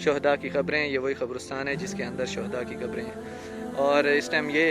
شہداء کی قبریں، یہ وہی قبرستان ہے جس کے اندر شہداء کی قبریں ہیں. اور اس ٹائم یہ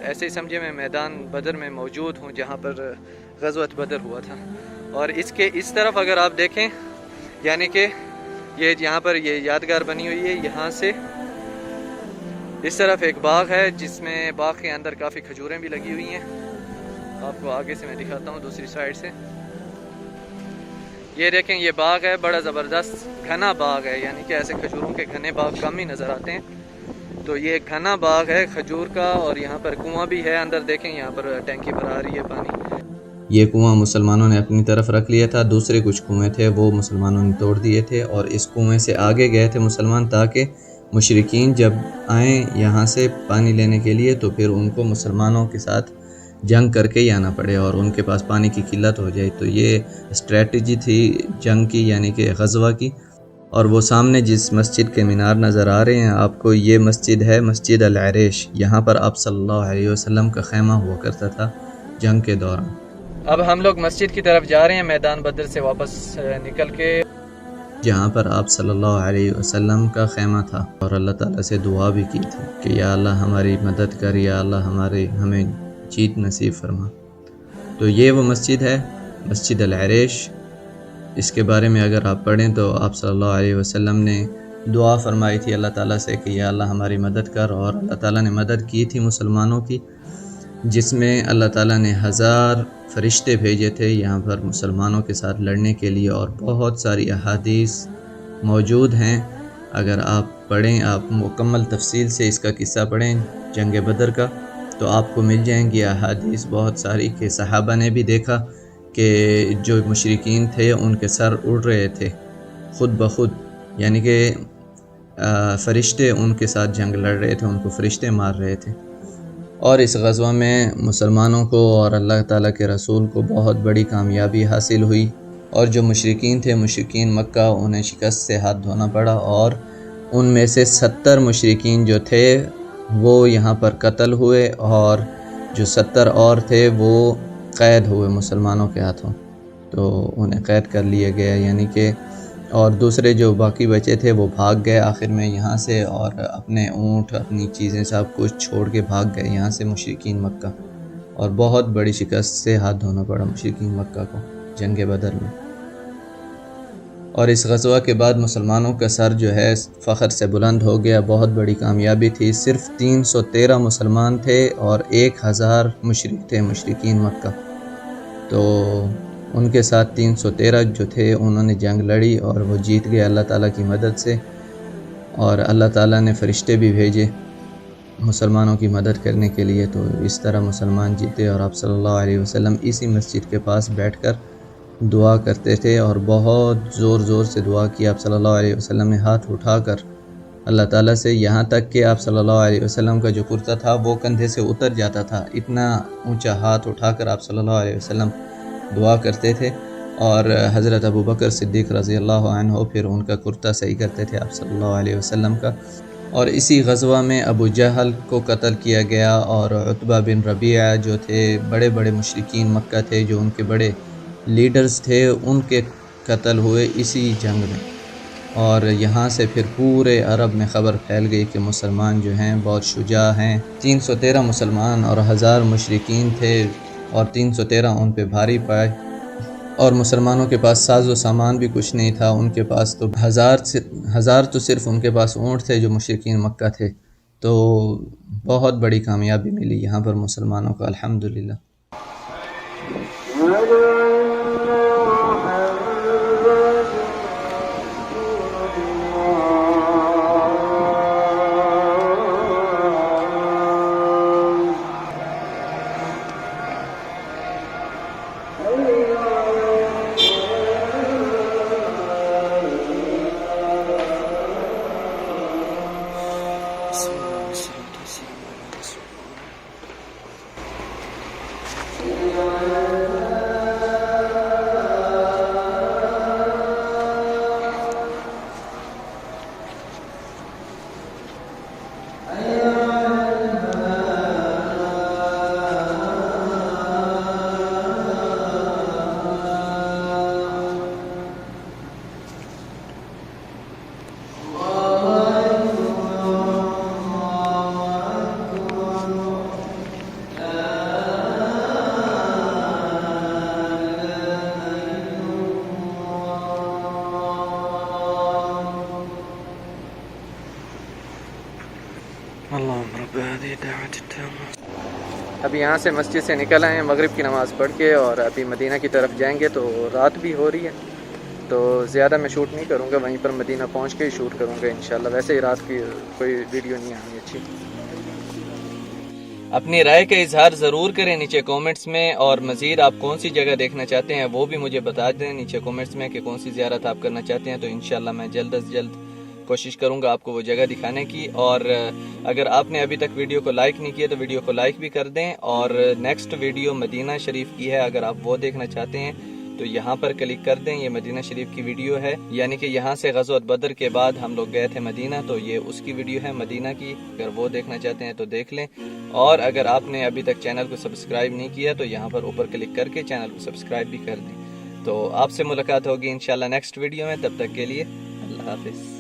ایسے ہی سمجھے میں میدان بدر میں موجود ہوں جہاں پر غزوۃ بدر ہوا تھا. اور اس کے اس طرف اگر آپ دیکھیں، یعنی کہ یہ یہاں پر یہ یادگار بنی ہوئی ہے، یہاں سے اس طرف ایک باغ ہے جس میں باغ کے اندر کافی کھجوریں بھی لگی ہوئی ہیں. آپ کو آگے سے میں دکھاتا ہوں دوسری سائڈ سے. یہ دیکھیں یہ باغ ہے، بڑا زبردست گھنا باغ ہے، یعنی کہ ایسے کھجوروں کے گھنے باغ کم ہی نظر آتے ہیں. تو یہ گھنا باغ ہے کھجور کا، اور یہاں پر کنواں بھی ہے اندر. دیکھیں یہاں پر ٹینکی پر آ رہی ہے پانی. یہ کنواں مسلمانوں نے اپنی طرف رکھ لیا تھا، دوسرے کچھ کنویں تھے وہ مسلمانوں نے توڑ دیے تھے، اور اس کنویں سے آگے گئے تھے مسلمان تاکہ مشرکین جب آئیں یہاں سے پانی لینے کے لیے تو پھر ان کو مسلمانوں کے ساتھ جنگ کر کے ہی آنا پڑے اور ان کے پاس پانی کی قلت ہو جائے. تو یہ اسٹریٹجی تھی جنگ کی، یعنی کہ غزوہ کی. اور وہ سامنے جس مسجد کے مینار نظر آ رہے ہیں آپ کو، یہ مسجد ہے مسجد العریش. یہاں پر آپ صلی اللہ علیہ وسلم کا خیمہ ہوا کرتا تھا جنگ کے دوران. اب ہم لوگ مسجد کی طرف جا رہے ہیں میدان بدر سے واپس نکل کے، جہاں پر آپ صلی اللہ علیہ وسلم کا خیمہ تھا. اور اللہ تعالیٰ سے دعا بھی کی تھی کہ یا اللہ ہماری مدد کر، یا اللہ ہمیں جیت نصیب فرما. تو یہ وہ مسجد ہے مسجد العریش. اس کے بارے میں اگر آپ پڑھیں تو آپ صلی اللہ علیہ وسلم نے دعا فرمائی تھی اللہ تعالیٰ سے کہ یا اللہ ہماری مدد کر، اور اللہ تعالیٰ نے مدد کی تھی مسلمانوں کی، جس میں اللہ تعالیٰ نے 1000 فرشتے بھیجے تھے یہاں پر مسلمانوں کے ساتھ لڑنے کے لیے. اور بہت ساری احادیث موجود ہیں، اگر آپ پڑھیں، آپ مکمل تفصیل سے اس کا قصہ پڑھیں جنگ بدر کا، تو آپ کو مل جائیں گی احادیث بہت ساری کہ صحابہ نے بھی دیکھا کہ جو مشرکین تھے ان کے سر اڑ رہے تھے خود بخود، یعنی کہ فرشتے ان کے ساتھ جنگ لڑ رہے تھے، ان کو فرشتے مار رہے تھے. اور اس غزوہ میں مسلمانوں کو اور اللہ تعالیٰ کے رسول کو بہت بڑی کامیابی حاصل ہوئی. اور جو مشرکین تھے، مشرکین مکہ، انہیں شکست سے ہاتھ دھونا پڑا، اور ان میں سے 70 مشرکین جو تھے وہ یہاں پر قتل ہوئے، اور جو 70 اور تھے وہ قید ہوئے مسلمانوں کے ہاتھوں. تو انہیں قید کر لیا گیا، یعنی کہ اور دوسرے جو باقی بچے تھے وہ بھاگ گئے آخر میں یہاں سے، اور اپنے اونٹ اپنی چیزیں سب کچھ چھوڑ کے بھاگ گئے یہاں سے مشرکین مکہ. اور بہت بڑی شکست سے ہاتھ دھونا پڑا مشرکین مکہ کو جنگ بدر میں. اور اس غزوہ کے بعد مسلمانوں کا سر جو ہے فخر سے بلند ہو گیا، بہت بڑی کامیابی تھی. صرف 313 مسلمان تھے اور 1000 مشرک تھے مشرکین مکہ. تو ان کے ساتھ 313 جو تھے انہوں نے جنگ لڑی اور وہ جیت گئے اللہ تعالیٰ کی مدد سے. اور اللہ تعالیٰ نے فرشتے بھی بھیجے مسلمانوں کی مدد کرنے کے لیے. تو اس طرح مسلمان جیتے. اور آپ صلی اللہ علیہ وسلم اسی مسجد کے پاس بیٹھ کر دعا کرتے تھے، اور بہت زور زور سے دعا کی آپ صلی اللہ علیہ وسلم نے ہاتھ اٹھا کر اللہ تعالیٰ سے، یہاں تک کہ آپ صلی اللہ علیہ وسلم کا جو کرتا تھا وہ کندھے سے اتر جاتا تھا. اتنا اونچا ہاتھ اٹھا کر آپ صلی اللہ علیہ وسلم دعا کرتے تھے. اور حضرت ابوبکر صدیق رضی اللہ عنہ پھر ان کا کرتا صحیح کرتے تھے آپ صلی اللہ علیہ وسلم کا. اور اسی غزوہ میں ابو جہل کو قتل کیا گیا، اور عتبہ بن ربیعہ جو تھے بڑے بڑے مشرکین مکہ تھے، جو ان کے بڑے لیڈرز تھے، ان کے قتل ہوئے اسی جنگ میں. اور یہاں سے پھر پورے عرب میں خبر پھیل گئی کہ مسلمان جو ہیں بہت شجاع ہیں. 313 مسلمان اور 1000 مشرکین تھے، اور 313 ان پہ بھاری پائے. اور مسلمانوں کے پاس ساز و سامان بھی کچھ نہیں تھا، ان کے پاس تو 1000 تو صرف ان کے پاس اونٹ تھے جو مشرکین مکہ تھے. تو بہت بڑی کامیابی ملی یہاں پر مسلمانوں کو الحمدللہ. ابھی یہاں سے مسجد سے نکل آئے ہیں مغرب کی نماز پڑھ کے، اور ابھی مدینہ کی طرف جائیں گے، تو رات بھی ہو رہی ہے، تو زیادہ میں شوٹ نہیں کروں گا، وہیں پر مدینہ پہنچ کے ہی شوٹ کروں گا انشاءاللہ۔ ویسے ہی رات کی کوئی ویڈیو نہیں آنی اچھی۔ اپنی رائے کا اظہار ضرور کریں نیچے کومنٹس میں، اور مزید آپ کون سی جگہ دیکھنا چاہتے ہیں وہ بھی مجھے بتا دیں نیچے کومنٹس میں کہ کون سی زیارت آپ کرنا چاہتے ہیں، تو انشاءاللہ میں جلد از جلد کوشش کروں گا آپ کو وہ جگہ دکھانے کی۔ اور اگر آپ نے ابھی تک ویڈیو کو لائک نہیں کیا تو ویڈیو کو لائک بھی کر دیں، اور نیکسٹ ویڈیو مدینہ شریف کی ہے، اگر آپ وہ دیکھنا چاہتے ہیں تو یہاں پر کلک کر دیں، یہ مدینہ شریف کی ویڈیو ہے، یعنی کہ یہاں سے غزوۃ بدر کے بعد ہم لوگ گئے تھے مدینہ، تو یہ اس کی ویڈیو ہے مدینہ کی، اگر وہ دیکھنا چاہتے ہیں تو دیکھ لیں۔ اور اگر آپ نے ابھی تک چینل کو سبسکرائب نہیں کیا تو یہاں پر اوپر کلک کر کے چینل کو سبسکرائب بھی کر دیں۔ تو آپ سے ملاقات ہوگی انشاءاللہ نیکسٹ ویڈیو میں، تب تک کے لیے اللہ حافظ۔